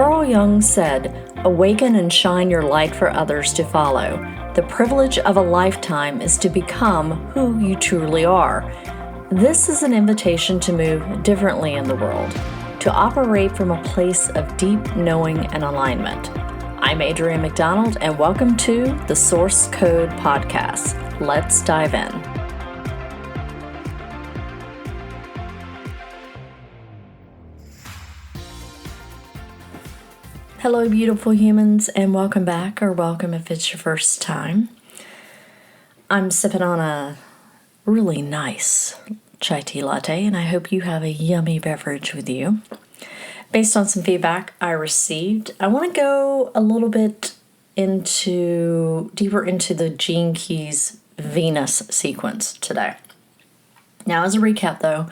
Carl Jung said, "Awaken and shine your light for others to follow. The privilege of a lifetime is to become who you truly are." This is an invitation to move differently in the world, to operate from a place of deep knowing and alignment. I'm Adrienne McDonald, and welcome to the Source Code Podcast. Let's dive in. Hello, beautiful humans, and welcome back, or welcome if it's your first time. I'm sipping on a really nice chai tea latte, and I hope you have a yummy beverage with you. Based on some feedback I received, I want to go a little bit deeper into the Gene Keys Venus sequence today. Now, as a recap, though,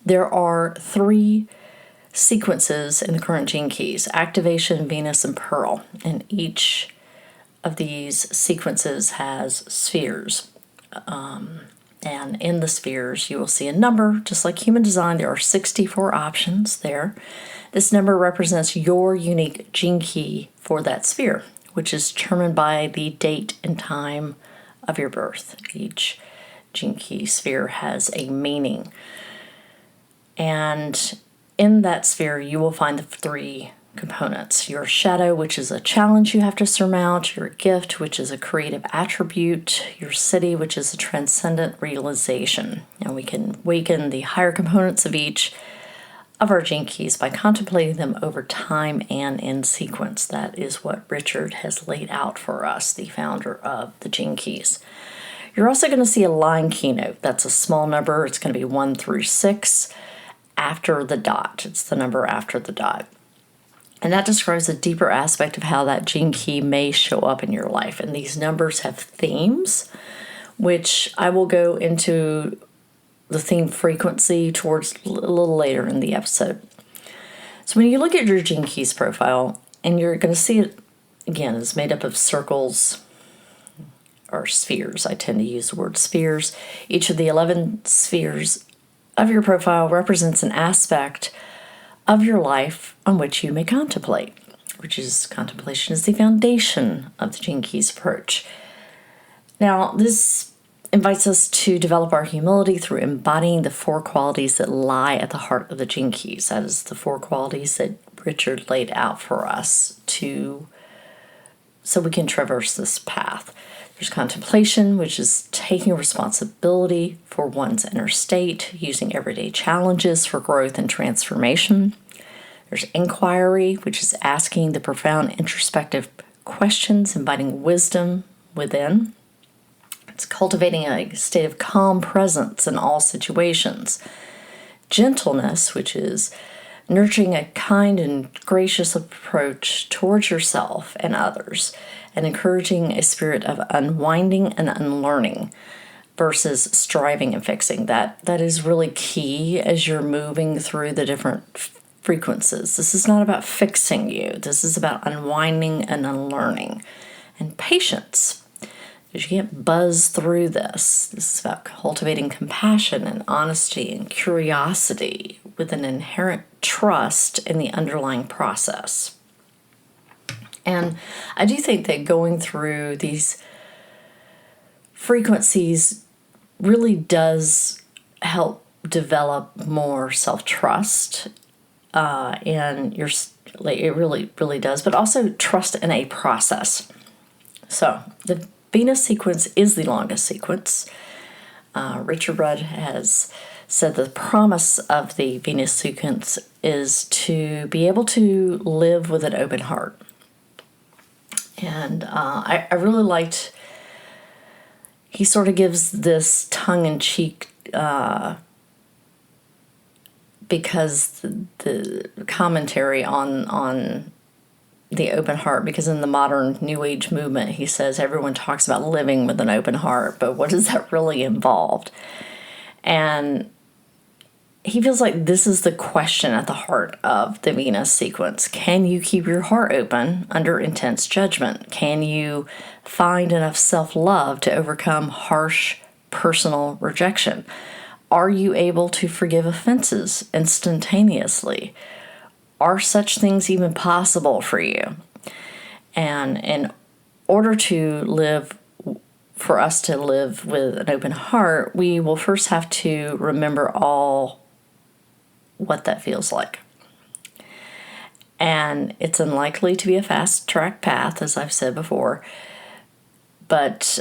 there are 3 sequences in the current Gene Keys: Activation, Venus, and Pearl. And each of these sequences has spheres. And in the spheres, you will see a number. Just like human design, there are 64 options there. This number represents your unique gene key for that sphere, which is determined by the date and time of your birth. Each gene key sphere has a meaning. And in that sphere, you will find the 3 components: your shadow, which is a challenge you have to surmount; your gift, which is a creative attribute; your city, which is a transcendent realization. And we can awaken the higher components of each of our gene keys by contemplating them over time and in sequence. That is what Richard has laid out for us, the founder of the Gene Keys. You're also going to see a line keynote. That's a small number. It's going to be 1 through 6 after the dot. It's the number after the dot. And that describes a deeper aspect of how that gene key may show up in your life. And these numbers have themes, which I will go into the theme frequency towards a little later in the episode. So when you look at your Gene Keys profile, and you're going to see it, again, it's made up of circles or spheres. I tend to use the word spheres. Each of the 11 spheres of your profile represents an aspect of your life on which you may contemplate, contemplation is the foundation of the Gene Keys approach. Now, this invites us to develop our humility through embodying the 4 qualities that lie at the heart of the Gene Keys. That is the 4 qualities that Richard laid out for us so we can traverse this path. There's contemplation, which is taking responsibility for one's inner state, using everyday challenges for growth and transformation. There's inquiry, which is asking the profound introspective questions, inviting wisdom within. It's cultivating a state of calm presence in all situations. Gentleness, which is nurturing a kind and gracious approach towards yourself and others, and encouraging a spirit of unwinding and unlearning versus striving and fixing. That is really key as you're moving through the different frequencies. This is not about fixing you. This is about unwinding and unlearning. And patience, because you can't buzz through this. This is about cultivating compassion and honesty and curiosity with an inherent trust in the underlying process. And I do think that going through these frequencies really does help develop more self-trust, and it really does, but also trust in a process. So the Venus sequence is the longest sequence. Richard Rudd has said the promise of the Venus sequence is to be able to live with an open heart. And I really liked, he sort of gives this tongue-in-cheek, because the commentary on the open heart, because in the modern New Age movement, he says everyone talks about living with an open heart, but what does that really involve? And he feels like this is the question at the heart of the Venus sequence. Can you keep your heart open under intense judgment? Can you find enough self-love to overcome harsh personal rejection? Are you able to forgive offenses instantaneously? are such things even possible for you? And in order for us to live with an open heart, we will first have to remember all what that feels like. And it's unlikely to be a fast track path, as I've said before, but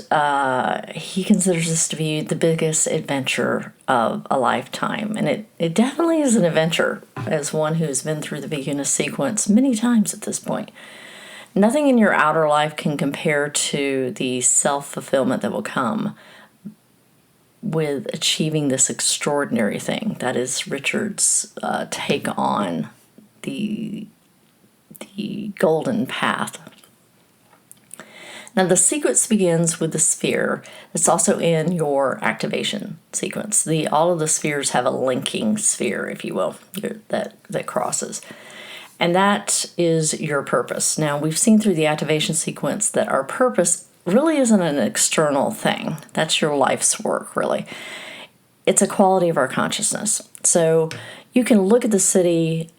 he considers this to be the biggest adventure of a lifetime. And it definitely is an adventure, as one who's been through the beginning sequence many times at this point. Nothing in your outer life can compare to the self-fulfillment that will come with achieving this extraordinary thing. That is Richard's take on the golden path. Now, the sequence begins with the sphere. It's also in your activation sequence. All of the spheres have a linking sphere, if you will, that crosses. And that is your purpose. Now, we've seen through the activation sequence that our purpose really isn't an external thing. That's your life's work, really. It's a quality of our consciousness. So you can look at the city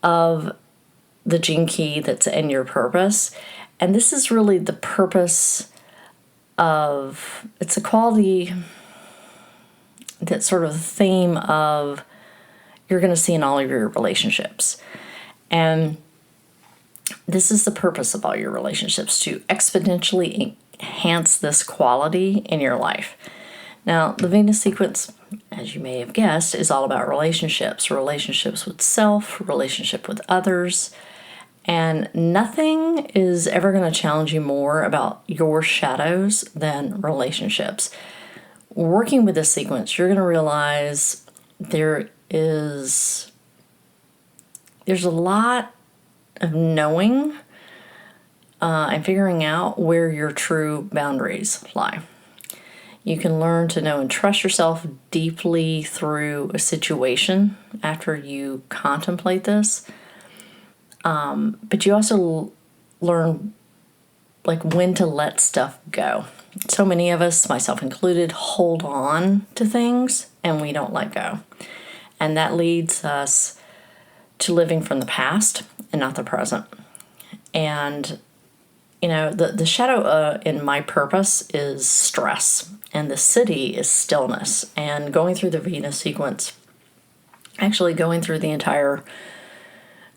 of the gene key that's in your purpose, and this is really the purpose of, it's a quality that's sort of the theme of you're going to see in all of your relationships. And this is the purpose of all your relationships, to exponentially enhance this quality in your life. Now, the Venus sequence, as you may have guessed, is all about relationships with self, relationship with others. And nothing is ever going to challenge you more about your shadows than relationships. Working with this sequence, you're going to realize there's a lot of knowing and figuring out where your true boundaries lie. You can learn to know and trust yourself deeply through a situation after you contemplate this. But you also learn when to let stuff go. So many of us, myself included, hold on to things and we don't let go. And that leads us to living from the past and not the present. And, the shadow in my purpose is stress, and the city is stillness. And going through the Venus sequence, actually going through the entire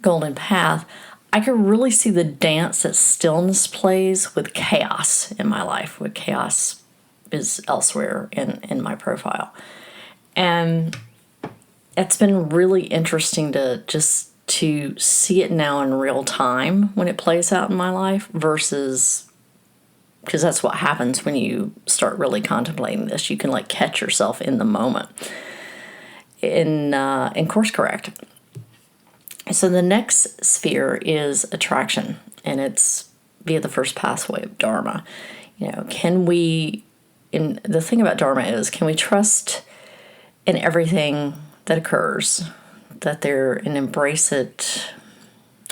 golden path, I could really see the dance that stillness plays with chaos in my life, with chaos is elsewhere in my profile. And it's been really interesting to see it now in real time when it plays out in my life, versus, because that's what happens when you start really contemplating this. You can catch yourself in the moment and course correct. So the next sphere is attraction, and it's via the first pathway of Dharma. The thing about Dharma is, can we trust in everything that occurs, and embrace it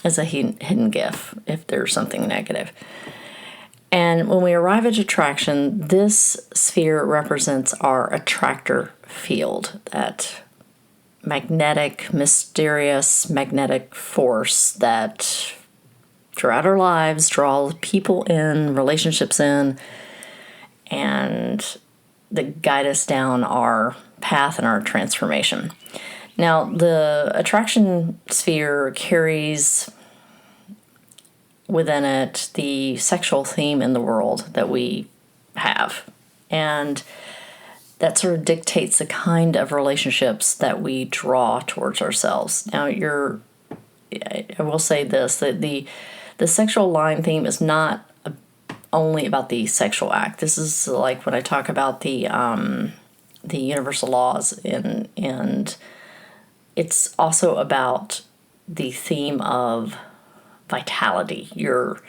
as a hidden gift if there's something negative. And when we arrive at attraction, this sphere represents our attractor field, that magnetic, mysterious magnetic force that throughout our lives draws people in, relationships in, and that guide us down our path and our transformation. Now, the attraction sphere carries within it the sexual theme in the world that we have. And that sort of dictates the kind of relationships that we draw towards ourselves. Now, I will say this, that the sexual line theme is not only about the sexual act. This is when I talk about the universal laws, and it's also about the theme of vitality, your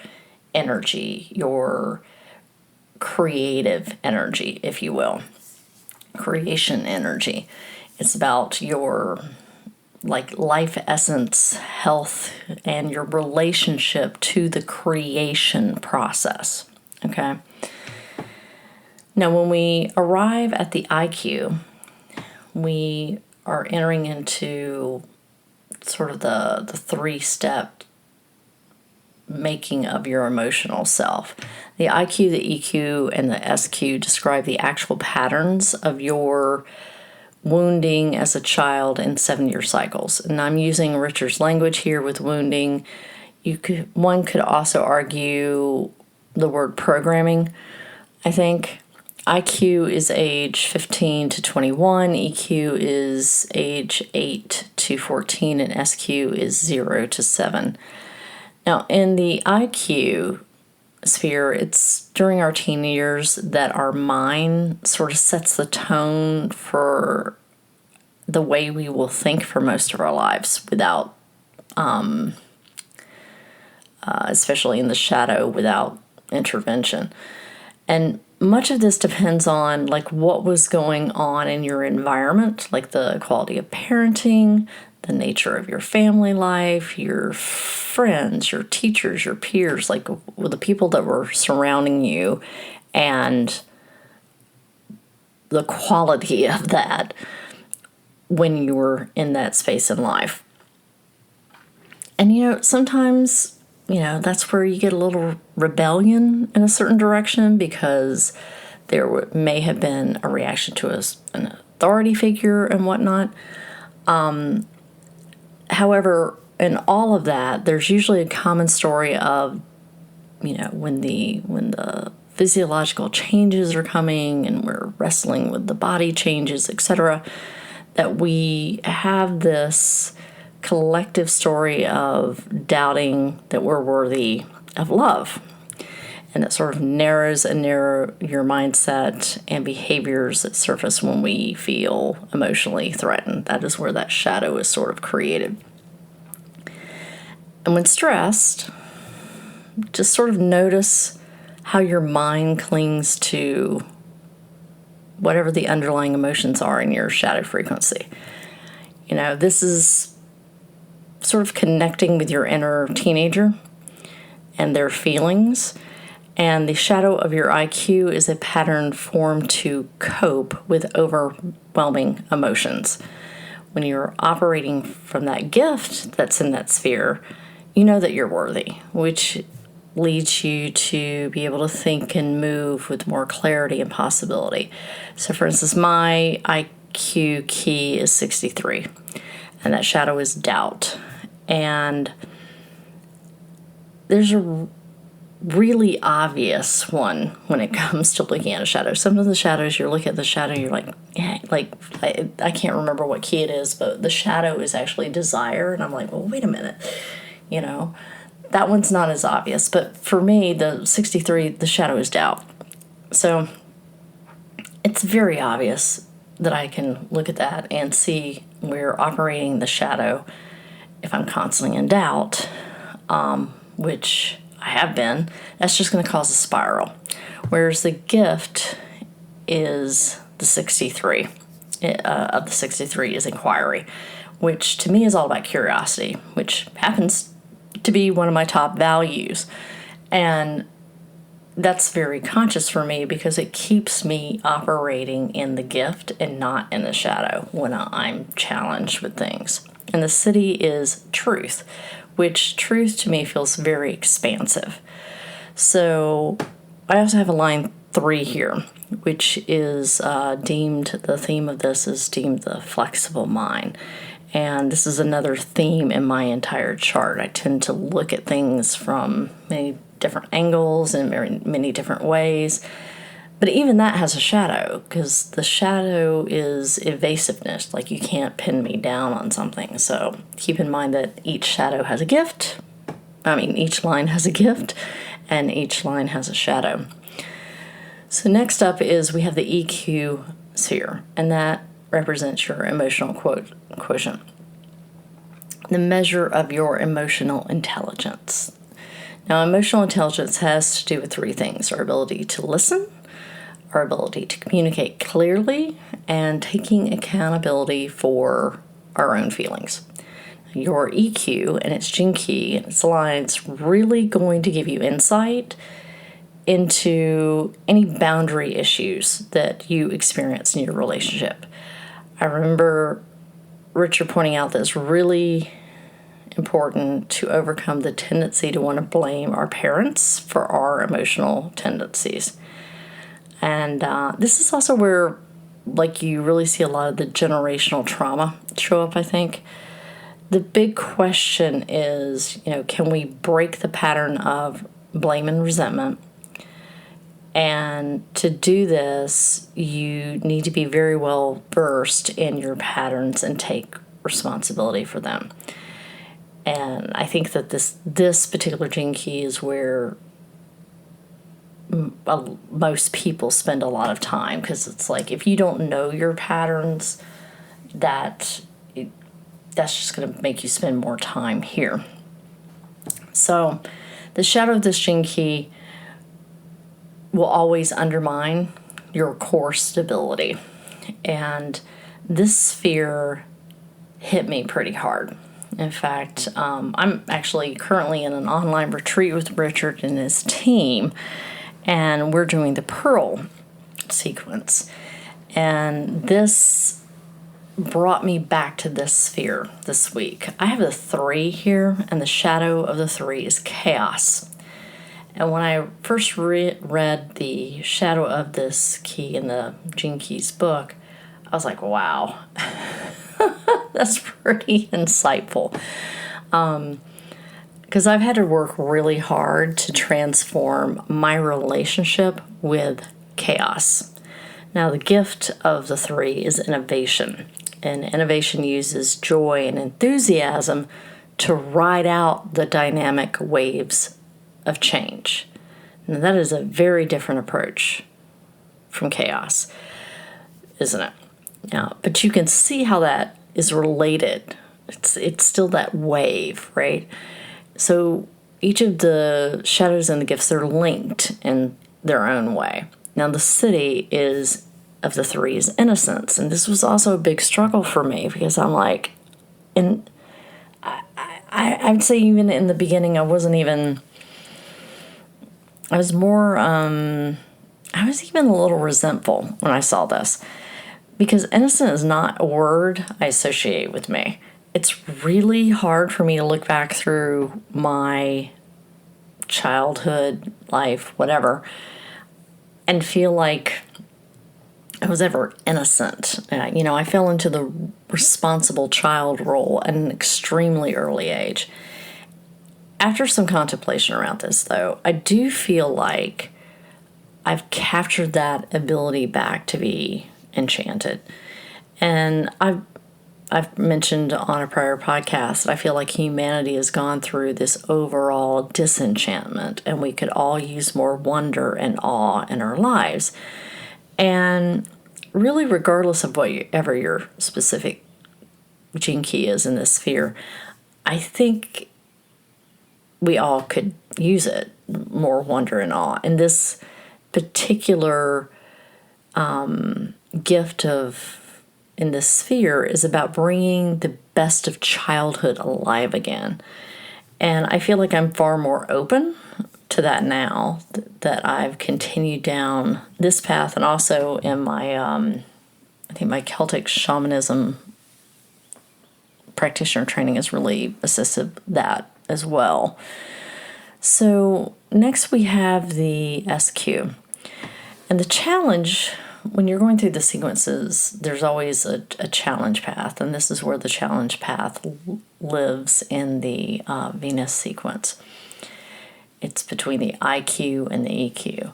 energy, your creative energy, if you will, creation energy. It's about your life essence, health, and your relationship to the creation process. Okay. Now, when we arrive at the IQ, we are entering into sort of the three-step making of your emotional self. The IQ, the EQ, and the SQ describe the actual patterns of your wounding as a child in 7-year cycles. And I'm using Richard's language here with wounding. One could also argue the word programming, I think. IQ is age 15 to 21, EQ is age 8 to 14, and SQ is 0 to 7. Now, in the IQ sphere, it's during our teen years that our mind sort of sets the tone for the way we will think for most of our lives without, especially in the shadow, without intervention. And much of this depends on like what was going on in your environment, like the quality of parenting, the nature of your family life, your friends, your teachers, your peers, like the people that were surrounding you, and the quality of that when you were in that space in life. And sometimes that's where you get a little rebellion in a certain direction because there may have been a reaction to an authority figure and whatnot. However, in all of that, there's usually a common story of, when the physiological changes are coming and we're wrestling with the body changes, etc., that we have this collective story of doubting that we're worthy of love. And that sort of narrows your mindset and behaviors that surface when we feel emotionally threatened. That is where that shadow is sort of created. And when stressed, just sort of notice how your mind clings to whatever the underlying emotions are in your shadow frequency. This is sort of connecting with your inner teenager and their feelings. And the shadow of your IQ is a pattern formed to cope with overwhelming emotions. When you're operating from that gift that's in that sphere, you know that you're worthy, which leads you to be able to think and move with more clarity and possibility. So, for instance, my IQ key is 63, and that shadow is doubt. And there's a really obvious one when it comes to looking at a shadow. Some of the shadows, you look at the shadow, you're like, I can't remember what key it is, but the shadow is actually desire. And I'm like, well, wait a minute, that one's not as obvious. But for me, the 63, the shadow is doubt. So it's very obvious that I can look at that and see we're operating the shadow if I'm constantly in doubt, which I have been. That's just going to cause a spiral. Whereas the gift is the 63. Of the 63 is inquiry, which to me is all about curiosity, which happens to be one of my top values. And that's very conscious for me because it keeps me operating in the gift and not in the shadow when I'm challenged with things. And the city is truth, which truth to me feels very expansive. So I also have a line 3 here, which is the theme of this is deemed the flexible mind. And this is another theme in my entire chart. I tend to look at things from many different angles and many different ways. But even that has a shadow, because the shadow is evasiveness. Like, you can't pin me down on something. So keep in mind that each shadow has a gift. Each line has a gift, and each line has a shadow. So next up is we have the EQ sphere, and that represents your emotional quotient, the measure of your emotional intelligence. Now, emotional intelligence has to do with 3 things: our ability to listen, our ability to communicate clearly, and taking accountability for our own feelings. Your EQ and its gene key and its lines really going to give you insight into any boundary issues that you experience in your relationship. I remember Richard pointing out that it's really important to overcome the tendency to want to blame our parents for our emotional tendencies. And this is also where, like, you really see a lot of the generational trauma show up, I think. The big question is, can we break the pattern of blame and resentment? And to do this, you need to be very well versed in your patterns and take responsibility for them. And I think that this particular gene key is where most people spend a lot of time, because it's like, if you don't know your patterns, that's just going to make you spend more time here. So the shadow of this gene key will always undermine your core stability. And this sphere hit me pretty hard. In fact, I'm actually currently in an online retreat with Richard and his team, and we're doing the Pearl sequence. And this brought me back to this sphere this week. I have a 3 here, and the shadow of the 3 is chaos. And when I first read the shadow of this key in the Gene Keys book, I was like, wow, that's pretty insightful. Because I've had to work really hard to transform my relationship with chaos. Now, the gift of the 3 is innovation. And innovation uses joy and enthusiasm to ride out the dynamic waves of change. Now, that is a very different approach from chaos, isn't it? Now, but you can see how that is related. It's still that wave, right? So each of the shadows and the gifts are linked in their own way. Now, the city is of the 3 is innocence, and this was also a big struggle for me, because I'm like, and I'd say even in the beginning, I was even a little resentful when I saw this, because innocent is not a word I associate with me. It's really hard for me to look back through my childhood life, whatever, and feel like I was ever innocent. I fell into the responsible child role at an extremely early age. After some contemplation around this, though, I do feel like I've captured that ability back to be enchanted. And I've mentioned on a prior podcast, I feel like humanity has gone through this overall disenchantment, and we could all use more wonder and awe in our lives. And really, regardless of whatever your specific gene key is in this sphere, I think we all could use it, more wonder and awe. And this particular gift in this sphere is about bringing the best of childhood alive again. And I feel like I'm far more open to that now that I've continued down this path, and also in my, I think my Celtic shamanism practitioner training has really assisted that as well. So next we have the SQ. And the challenge, when you're going through the sequences, there's always a challenge path, and this is where the challenge path lives in the Venus sequence. It's between the IQ and the EQ.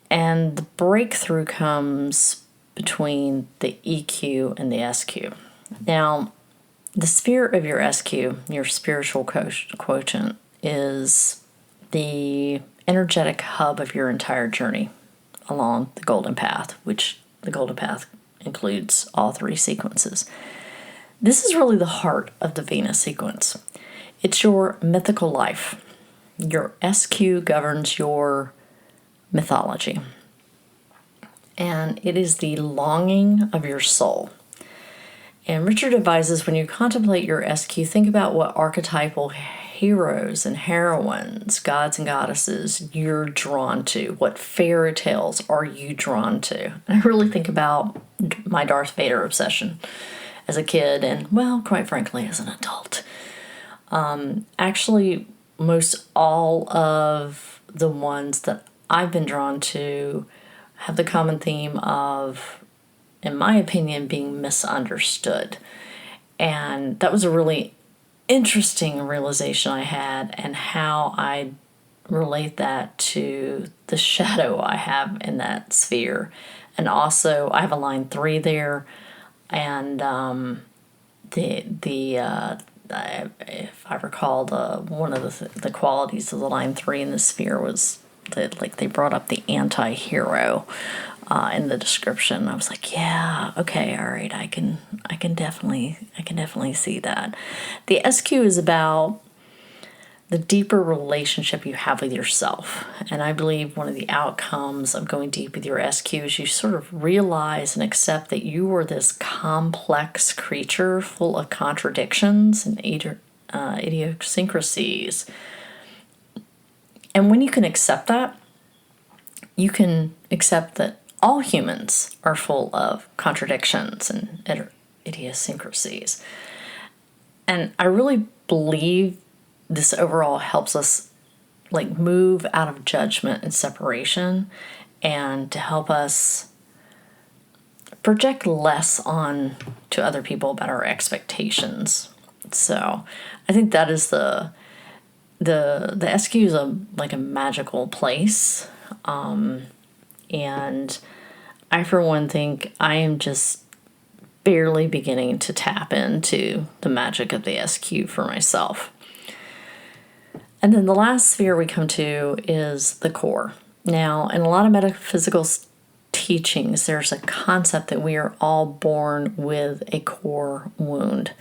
And the breakthrough comes between the EQ and the SQ. Now, the sphere of your SQ, your spiritual quotient, is the energetic hub of your entire journey along the Golden Path, which the Golden Path includes all 3 sequences. This is really the heart of the Venus sequence. It's your mythical life. Your SQ governs your mythology. And it is the longing of your soul. And Richard advises, when you contemplate your SQ, think about what archetypal heroes and heroines, gods and goddesses you're drawn to. What fairy tales are you drawn to? And I really think about my Darth Vader obsession as a kid, and, well, quite frankly, as an adult. Actually, most all of the ones that I've been drawn to have the common theme of, in my opinion, being misunderstood. And that was a really interesting realization I had, and how I relate that to the shadow I have in that sphere. And also, I have a line 3 there, and if I recall, one of the qualities of the line 3 in the sphere was that, like, they brought up the anti-hero in the description. I was like, yeah, okay, all right, I can definitely see that. The SQ is about the deeper relationship you have with yourself. And I believe one of the outcomes of going deep with your SQ is you sort of realize and accept that you are this complex creature full of contradictions and idiosyncrasies. And when you can accept that, you can accept that all humans are full of contradictions and idiosyncrasies. And I really believe this overall helps us, like, move out of judgment and separation, and to help us project less on to other people about our expectations. So I think that is the SQ is like a magical place. And I, for one, think I am just barely beginning to tap into the magic of the SQ for myself. And then the last sphere we come to is the core. Now, in a lot of metaphysical teachings, there's a concept that we are all born with a core wound.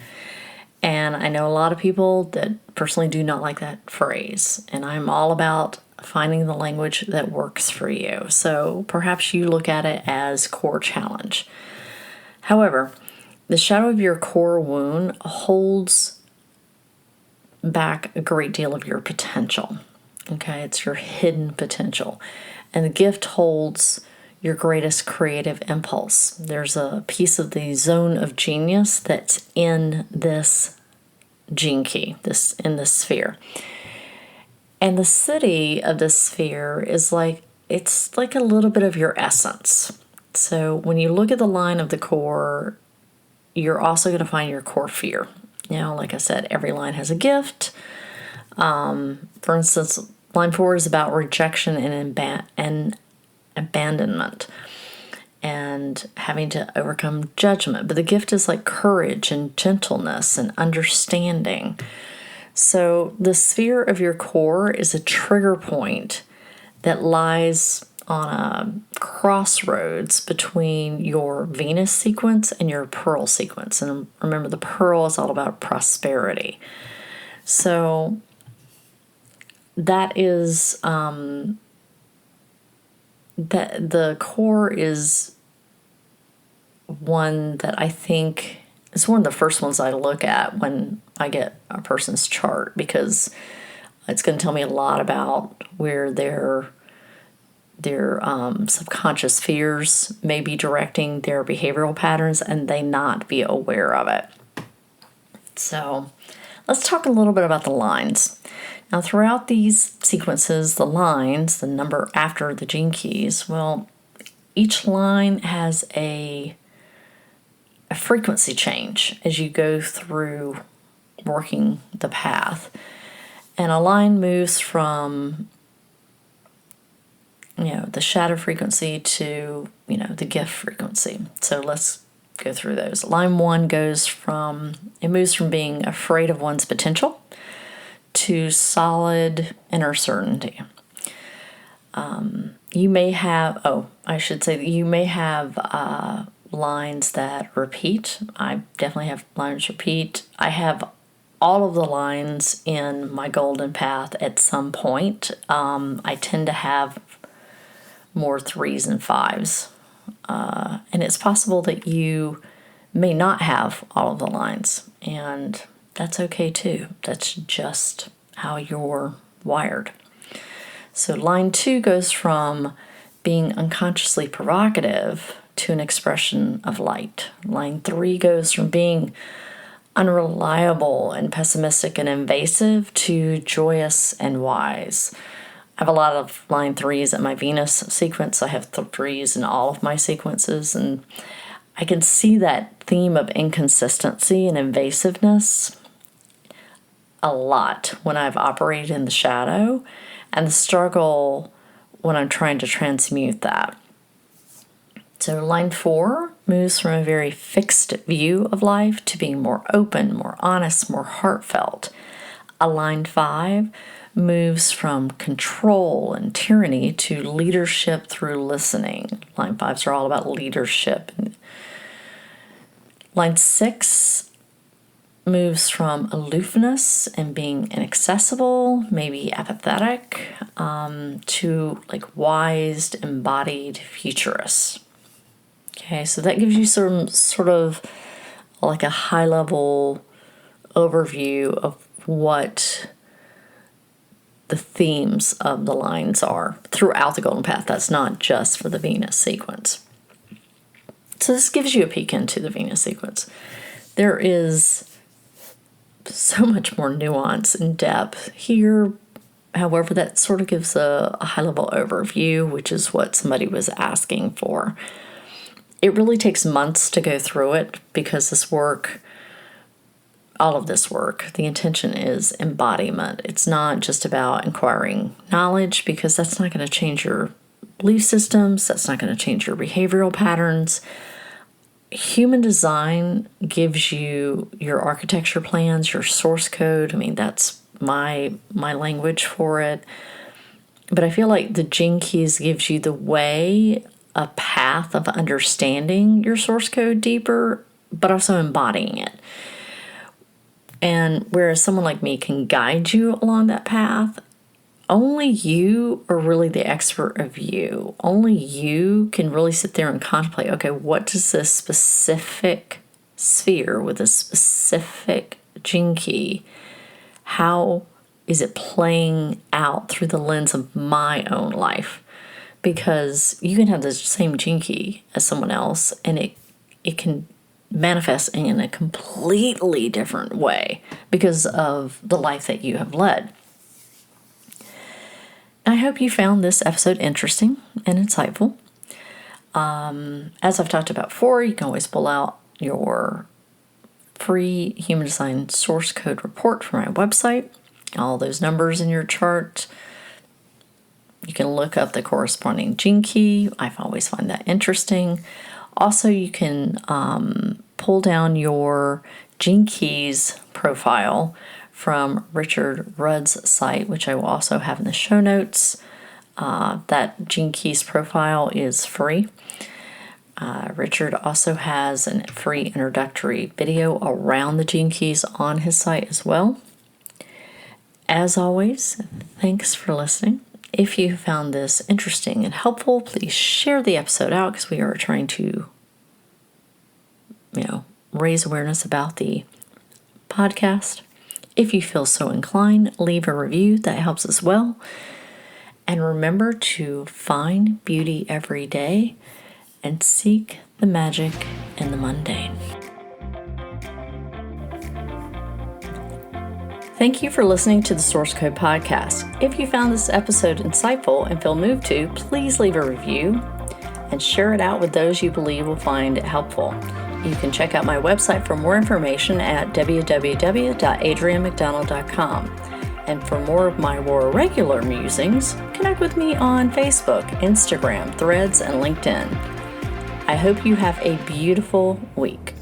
And I know a lot of people that personally do not like that phrase. And I'm all about finding the language that works for you. So perhaps you look at it as core challenge. However, the shadow of your core wound holds back a great deal of your potential. Okay, it's your hidden potential. And the gift holds your greatest creative impulse. There's a piece of the zone of genius that's in this gene key, in this sphere. And the city of this sphere is it's like a little bit of your essence. So when you look at the line of the core, you're also going to find your core fear. Now, like I said, every line has a gift. For instance, line 4 is about rejection and abandonment and having to overcome judgment. But the gift is like courage and gentleness and understanding. So the sphere of your core is a trigger point that lies on a crossroads between your Venus sequence and your Pearl sequence. And remember, the Pearl is all about prosperity. So that is, that the core is one that I think is one of the first ones I look at when I get a person's chart, because it's going to tell me a lot about where their subconscious fears may be directing their behavioral patterns and they not be aware of it. So let's talk a little bit about the lines. Now, throughout these sequences, the lines, the number after the gene keys, well, each line has a frequency change as you go through working the path. And a line moves from the shadow frequency to, the gift frequency. So let's go through those. Line 1 moves from being afraid of one's potential to solid inner certainty. You may have lines that repeat. I definitely have lines repeat. I have all of the lines in my golden path at some point. I tend to have more 3s and 5s. And it's possible that you may not have all of the lines, and that's okay too. That's just how you're wired. So line 2 goes from being unconsciously provocative to an expression of light. Line 3 goes from being unreliable and pessimistic and invasive to joyous and wise. I have a lot of line 3s in my Venus sequence. I have 3s in all of my sequences, and I can see that theme of inconsistency and invasiveness a lot when I've operated in the shadow, and the struggle when I'm trying to transmute that. So line 4 moves from a very fixed view of life to being more open, more honest, more heartfelt. A line 5 moves from control and tyranny to leadership through listening. Line 5s are all about leadership. Line 6 moves from aloofness and being inaccessible, maybe apathetic, to like wise, embodied futurists. Okay, so that gives you some sort of like a high-level overview of what the themes of the lines are throughout the Golden Path. That's not just for the Venus sequence. So this gives you a peek into the Venus sequence. There is so much more nuance and depth here. However, that sort of gives a high-level overview, which is what somebody was asking for. It really takes months to go through it because this work, all of this work, the intention is embodiment. It's not just about acquiring knowledge, because that's not going to change your belief systems. That's not going to change your behavioral patterns. Human design gives you your architecture plans, your source code. I mean, that's my language for it. But I feel like the Gene Keys gives you the way, a path of understanding your source code deeper, but also embodying it. And whereas someone like me can guide you along that path, only you are really the expert of you. Only you can really sit there and contemplate, okay, what does this specific sphere with a specific gene key, how is it playing out through the lens of my own life? Because you can have the same gene key as someone else, and it can manifest in a completely different way because of the life that you have led. I hope you found this episode interesting and insightful. As I've talked about before, you can always pull out your free Human Design source code report from my website. All those numbers in your chart. You can look up the corresponding gene key. I've always found that interesting. Also, you can pull down your gene keys profile from Richard Rudd's site, which I will also have in the show notes. That gene keys profile is free. Richard also has a free introductory video around the gene keys on his site as well. As always, thanks for listening. If you found this interesting and helpful, please share the episode out, because we are trying to, raise awareness about the podcast. If you feel so inclined, leave a review. That helps as well. And remember to find beauty every day and seek the magic in the mundane. Thank you for listening to the Source Code Podcast. If you found this episode insightful and feel moved to, please leave a review and share it out with those you believe will find it helpful. You can check out my website for more information at www.adrianmcdonald.com. And for more of my more regular musings, connect with me on Facebook, Instagram, Threads, and LinkedIn. I hope you have a beautiful week.